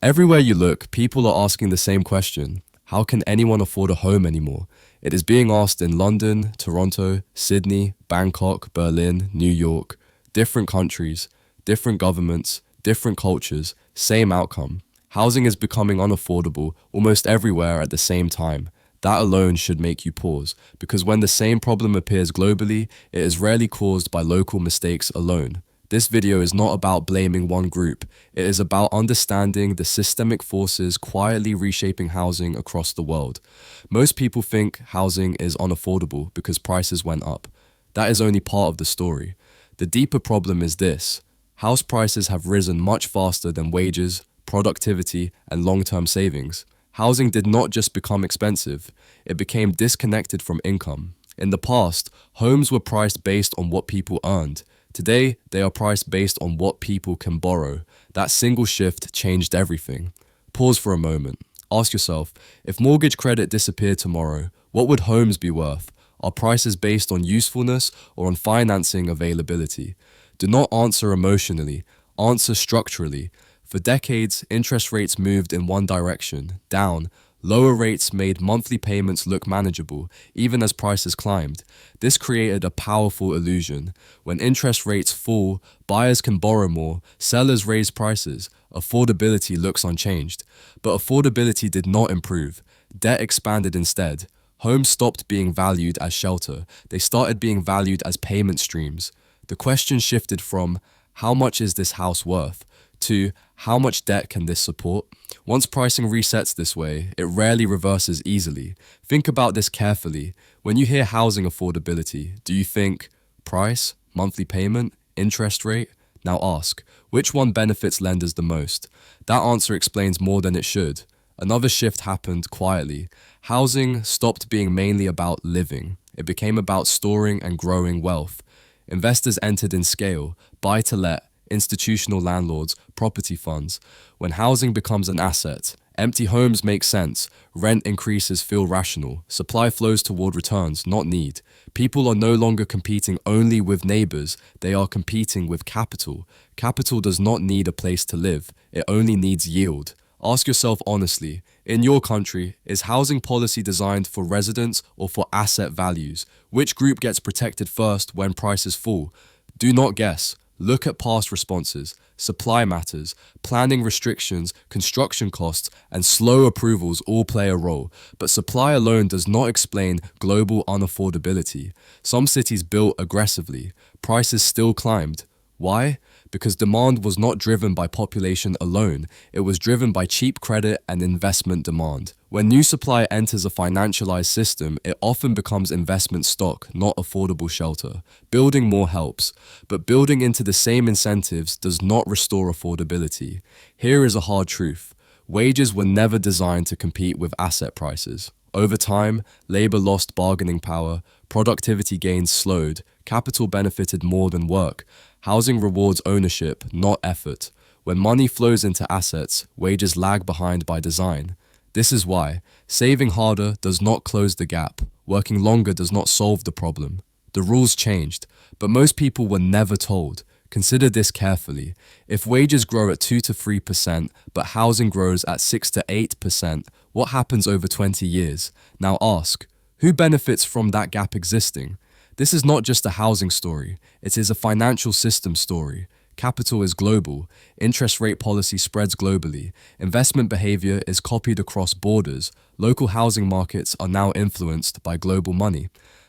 Everywhere you look, people are asking the same question. How can anyone afford a home anymore? It is being asked in London, Toronto, Sydney, Bangkok, Berlin, New York. Different countries, different governments, different cultures, same outcome. Housing is becoming unaffordable almost everywhere at the same time. That alone should make you pause, because when the same problem appears globally, it is rarely caused by local mistakes alone. This video is not about blaming one group. It is about understanding the systemic forces quietly reshaping housing across the world. Most people think housing is unaffordable because prices went up. That is only part of the story. The deeper problem is this: house prices have risen much faster than wages, productivity, and long-term savings. Housing did not just become expensive, it became disconnected from income. In the past, homes were priced based on what people earned. Today, they are priced based on what people can borrow. That single shift changed everything. Pause for a moment. Ask yourself, if mortgage credit disappeared tomorrow, what would homes be worth? Are prices based on usefulness or on financing availability? Do not answer emotionally, answer structurally. For decades, interest rates moved in one direction, down. Lower rates made monthly payments look manageable, even as prices climbed. This created a powerful illusion. When interest rates fall, buyers can borrow more, sellers raise prices, affordability looks unchanged. But affordability did not improve. Debt expanded instead. Homes stopped being valued as shelter. They started being valued as payment streams. The question shifted from, how much is this house worth? To, how much debt can this support? Once pricing resets this way, it rarely reverses easily. Think about this carefully. When you hear housing affordability, do you think price, monthly payment, interest rate? Now ask, which one benefits lenders the most? That answer explains more than it should. Another shift happened quietly. Housing stopped being mainly about living. It became about storing and growing wealth. Investors entered in scale, buy to let, institutional landlords, property funds. When housing becomes an asset, empty homes make sense, rent increases feel rational, supply flows toward returns, not need. People are no longer competing only with neighbors, they are competing with capital. Capital does not need a place to live, it only needs yield. Ask yourself honestly, in your country, is housing policy designed for residents or for asset values? Which group gets protected first when prices fall? Do not guess. Look at past responses. Supply matters, planning restrictions, construction costs, and slow approvals all play a role. But supply alone does not explain global unaffordability. Some cities built aggressively. Prices still climbed. Why? Because demand was not driven by population alone. It was driven by cheap credit and investment demand. When new supply enters a financialized system, it often becomes investment stock, not affordable shelter. Building more helps, but building into the same incentives does not restore affordability. Here is a hard truth. Wages were never designed to compete with asset prices. Over time, labor lost bargaining power, productivity gains slowed, capital benefited more than work. Housing rewards ownership, not effort. When money flows into assets, wages lag behind by design. This is why saving harder does not close the gap. Working longer does not solve the problem. The rules changed, but most people were never told. Consider this carefully. If wages grow at 2 to 3%, but housing grows at 6 to 8%, what happens over 20 years? Now ask, who benefits from that gap existing? This is not just a housing story, it is a financial system story. Capital is global, interest rate policy spreads globally, investment behavior is copied across borders, local housing markets are now influenced by global money.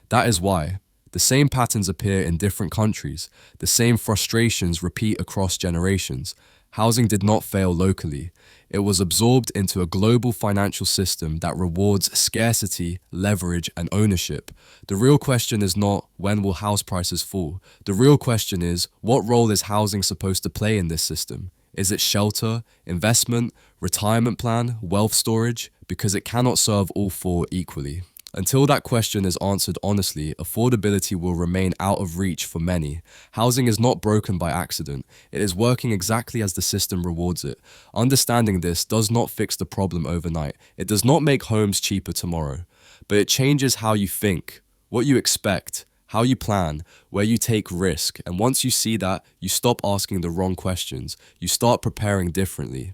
That is why the same patterns appear in different countries, the same frustrations repeat across generations. Housing did not fail locally. It was absorbed into a global financial system that rewards scarcity, leverage, and ownership. The real question is not, when will house prices fall? The real question is, what role is housing supposed to play in this system? Is it shelter, investment, retirement plan, wealth storage? Because it cannot serve all four equally. Until that question is answered honestly, affordability will remain out of reach for many. Housing is not broken by accident. It is working exactly as the system rewards it. Understanding this does not fix the problem overnight. It does not make homes cheaper tomorrow. But it changes how you think, what you expect, how you plan, where you take risk. And once you see that, you stop asking the wrong questions. You start preparing differently.